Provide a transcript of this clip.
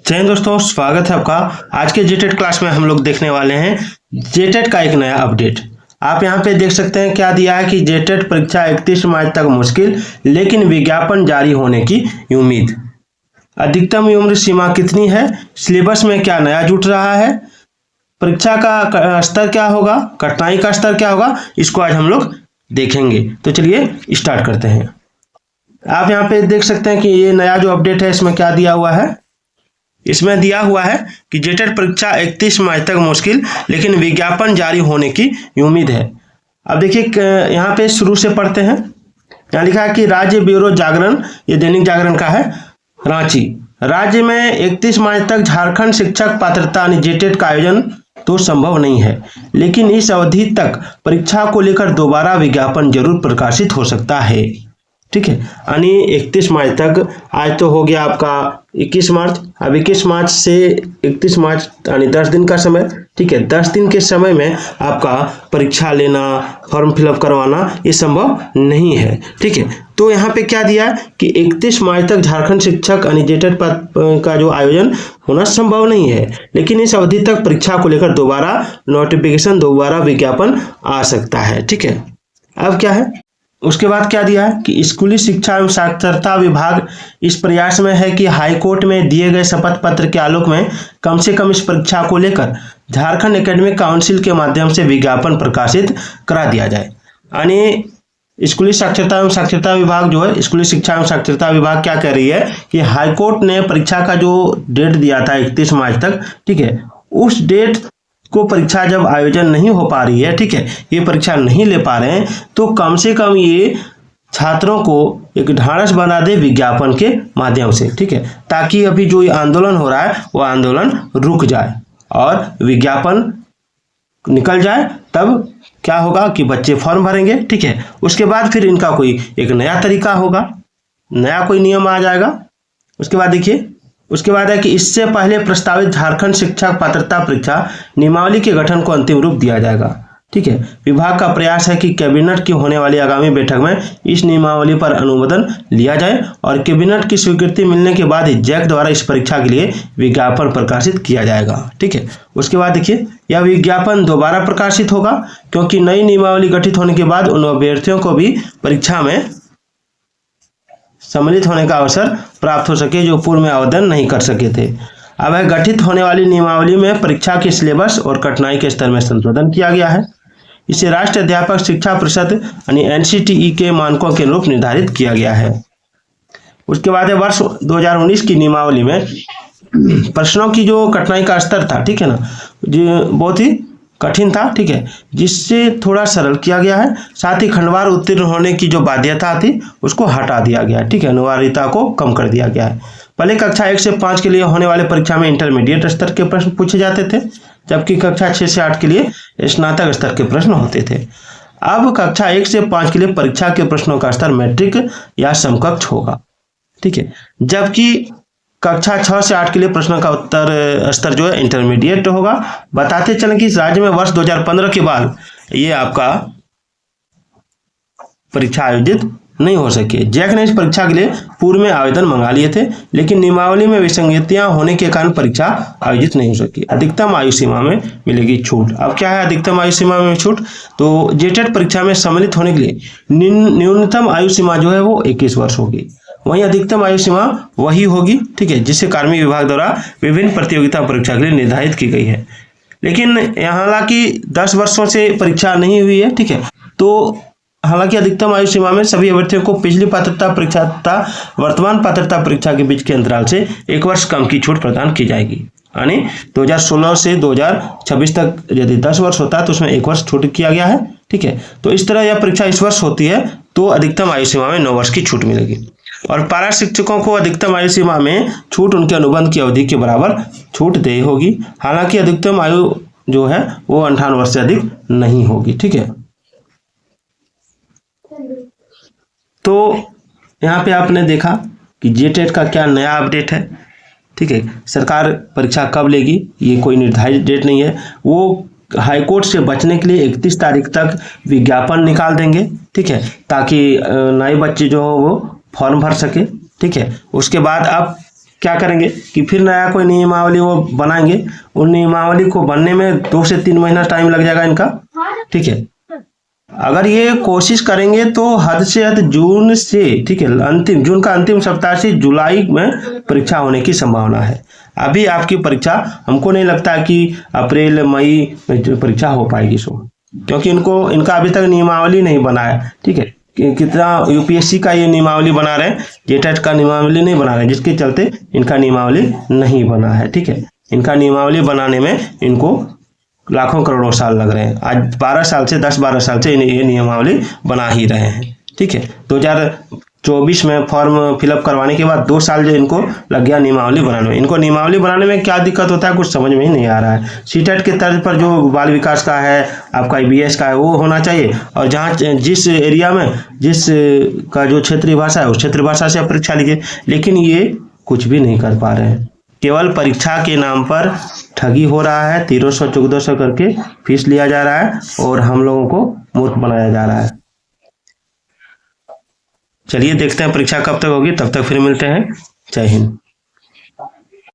जय हिंद दोस्तों, स्वागत है आपका। आज के जेटेट क्लास में हम लोग देखने वाले हैं जेटेट का एक नया अपडेट। आप यहाँ पे देख सकते हैं क्या दिया है कि जेटेट परीक्षा 31 मार्च तक मुश्किल, लेकिन विज्ञापन जारी होने की उम्मीद। अधिकतम उम्र सीमा कितनी है, सिलेबस में क्या नया जुट रहा है, परीक्षा का स्तर क्या होगा, कठिनाई का स्तर क्या होगा, इसको आज हम लोग देखेंगे। तो चलिए स्टार्ट करते हैं। आप यहाँ पे देख सकते हैं कि ये नया जो अपडेट है इसमें क्या दिया हुआ है। इसमें दिया हुआ है कि जेटेट परीक्षा 31 मार्च तक मुश्किल, लेकिन विज्ञापन जारी होने की उम्मीद है। अब देखिए यहाँ पे शुरू से पढ़ते हैं। यहाँ लिखा है कि राज्य ब्यूरो जागरण, ये दैनिक जागरण का है, रांची। राज्य में 31 मार्च तक झारखंड शिक्षक पात्रता जेटेट का आयोजन तो संभव नहीं है, लेकिन इस अवधि तक परीक्षा को लेकर दोबारा विज्ञापन जरूर प्रकाशित हो सकता है। ठीक है, यानी 31 मार्च तक, आज तो हो गया आपका 21 मार्च। अब 21 मार्च से 31 मार्च यानी 10 दिन का समय। ठीक है, 10 दिन के समय में आपका परीक्षा लेना, फॉर्म फिलअप करवाना ये संभव नहीं है। ठीक है, तो यहाँ पे क्या दिया है कि 31 मार्च तक झारखंड शिक्षक यानी जेटेट का जो आयोजन होना संभव नहीं है, लेकिन इस अवधि तक परीक्षा को लेकर दोबारा नोटिफिकेशन, दोबारा विज्ञापन आ सकता है। ठीक है, अब क्या है, उसके बाद क्या दिया है कि स्कूली शिक्षा एवं साक्षरता विभाग इस प्रयास में है कि हाईकोर्ट में दिए गए शपथ पत्र के आलोक में कम से कम इस परीक्षा को लेकर झारखंड एकेडमिक काउंसिल के माध्यम से विज्ञापन प्रकाशित करा दिया जाए। यानी स्कूली साक्षरता एवं साक्षरता विभाग जो है, स्कूली शिक्षा एवं साक्षरता विभाग क्या कह रही है कि हाईकोर्ट ने परीक्षा का जो डेट दिया था 31 मार्च तक, ठीक है, उस डेट को परीक्षा जब आयोजन नहीं हो पा रही है, ठीक है, ये परीक्षा नहीं ले पा रहे हैं, तो कम से कम ये छात्रों को एक ढांढस बना दे विज्ञापन के माध्यम से। ठीक है, ताकि अभी जो ये आंदोलन हो रहा है वो आंदोलन रुक जाए और विज्ञापन निकल जाए। तब क्या होगा कि बच्चे फॉर्म भरेंगे। ठीक है, उसके बाद फिर इनका कोई एक नया तरीका होगा, नया कोई नियम आ जाएगा। उसके बाद देखिए, उसके बाद है कि इससे पहले प्रस्तावित झारखंड शिक्षक पात्रता परीक्षा नियमावली के गठन को अंतिम रूप दिया जाएगा। ठीक है, विभाग का प्रयास है कि कैबिनेट की होने वाली आगामी बैठक में इस नियमावली पर अनुमोदन लिया जाए और कैबिनेट की स्वीकृति मिलने के बाद ही जैक द्वारा इस परीक्षा के लिए विज्ञापन प्रकाशित किया जाएगा। ठीक है, उसके बाद देखिए, यह विज्ञापन दोबारा प्रकाशित होगा क्योंकि नई नियमावली गठित होने के बाद उन अभ्यर्थियों को भी परीक्षा में सम्मिलित होने का अवसर प्राप्त हो सके जो पूर्व में आवेदन नहीं कर सके थे। अब है गठित होने वाली नियमावली में परीक्षा के सिलेबस और कठिनाई के स्तर में संशोधन किया गया है। इसे राष्ट्रीय अध्यापक शिक्षा परिषद यानी एनसीटीई के मानकों के अनुरूप निर्धारित किया गया है। उसके बाद है वर्ष 2019 की नियमावली में प्रश्नों की जो कठिनाई का स्तर था, ठीक है ना, जो बहुत ही कठिन था, ठीक है, जिससे थोड़ा सरल किया गया है। साथ ही खंडवार उत्तीर्ण होने की जो बाध्यता थी उसको हटा दिया गया है। ठीक है, अनिवार्यता को कम कर दिया गया है। पहले कक्षा 1 से 5 के लिए होने वाले परीक्षा में इंटरमीडिएट स्तर के प्रश्न पूछे जाते थे, जबकि कक्षा 6 से 8 के लिए स्नातक स्तर के प्रश्न होते थे। अब कक्षा 1 से 5 के लिए परीक्षा के प्रश्नों का स्तर मैट्रिक या समकक्ष होगा। ठीक है, जबकि कक्षा 6 से 8 के लिए प्रश्नों का उत्तर स्तर जो है इंटरमीडिएट होगा। बताते चलें कि इस राज्य में वर्ष 2015 के बाद ये आपका परीक्षा आयोजित नहीं हो सके। जैक ने इस परीक्षा के लिए पूर्व में आवेदन मंगा लिए थे, लेकिन नियमावली में विसंगतियां होने के कारण परीक्षा आयोजित नहीं हो सकी। अधिकतम आयु सीमा में मिलेगी छूट। अब क्या है अधिकतम आयु सीमा में छूट, तो जेटेट परीक्षा में सम्मिलित होने के लिए न्यूनतम आयु सीमा जो है वो 21 वर्ष होगी। वहीं अधिकतम आयु सीमा वही होगी, ठीक है, जिसे कार्मिक विभाग द्वारा विभिन्न प्रतियोगिता परीक्षा के लिए निर्धारित की गई है। लेकिन हालांकि 10 वर्षों से परीक्षा नहीं हुई है, ठीक है, तो हालांकि अधिकतम आयु सीमा में सभी अभ्यर्थियों को पिछली पात्रता परीक्षा तथा वर्तमान पात्रता परीक्षा के बीच के अंतराल से 1 वर्ष कम की छूट प्रदान की जाएगी। यानी 2016 से 2026 तक यदि 10 वर्ष होता है तो उसमें 1 वर्ष छूट किया गया है। ठीक है, तो इस तरह यह परीक्षा इस वर्ष होती है तो अधिकतम आयु सीमा में 9 वर्ष की छूट मिलेगी। और पारा शिक्षकों को अधिकतम आयु सीमा में छूट उनके अनुबंध की अवधि के बराबर छूट देनी होगी। हालांकि अधिकतम आयु जो है वो 58 वर्ष से अधिक नहीं होगी। ठीक है, तो यहाँ पे आपने देखा कि जेटेट का क्या नया अपडेट है। ठीक है, सरकार परीक्षा कब लेगी ये कोई निर्धारित डेट नहीं है। वो हाईकोर्ट से बचने के लिए 31 तारीख तक विज्ञापन निकाल देंगे। ठीक है, ताकि नए बच्चे जो हो वो फॉर्म भर सके। ठीक है, उसके बाद अब क्या करेंगे कि फिर नया कोई नियमावली वो बनाएंगे। उन नियमावली को बनने में 2 से 3 महीना टाइम लग जाएगा इनका, ठीक है। अगर ये कोशिश करेंगे तो हद से हद जून से, ठीक है, अंतिम जून का अंतिम सप्ताह से जुलाई में परीक्षा होने की संभावना है। अभी आपकी परीक्षा हमको नहीं लगता कि अप्रैल मई में परीक्षा हो पाएगी सो, क्योंकि इनका अभी तक नियमावली नहीं बना है, ठीक है। कितना यूपीएससी का ये नियमावली बना रहे हैं, जेटेट का नियमावली नहीं बना रहे हैं, जिसके चलते इनका नियमावली नहीं बना है, ठीक है। इनका नियमावली बनाने में इनको लाखों करोड़ों साल लग रहे हैं। आज 12 साल से 10-12 साल से ये नियमावली बना ही रहे हैं, ठीक है। 2024 में फॉर्म फिलअप करवाने के बाद 2 साल जो इनको लग गया नियमावली बनाने में। इनको नियमावली बनाने में क्या दिक्कत होता है कुछ समझ में ही नहीं आ रहा है। सीटेट के तर्ज पर जो बाल विकास का है, आपका ईबीएस का है, वो होना चाहिए, और जहाँ जिस एरिया में जिस का जो क्षेत्रीय भाषा है उस क्षेत्रीय भाषा से आप परीक्षा लीजिए, लेकिन ये कुछ भी नहीं कर पा रहे हैं। केवल परीक्षा के नाम पर ठगी हो रहा है, 1300-1400 करके फीस लिया जा रहा है और हम लोगों को मूर्ख बनाया जा रहा है। चलिए देखते हैं परीक्षा कब तक होगी, तब तक फिर मिलते हैं। जय हिंद।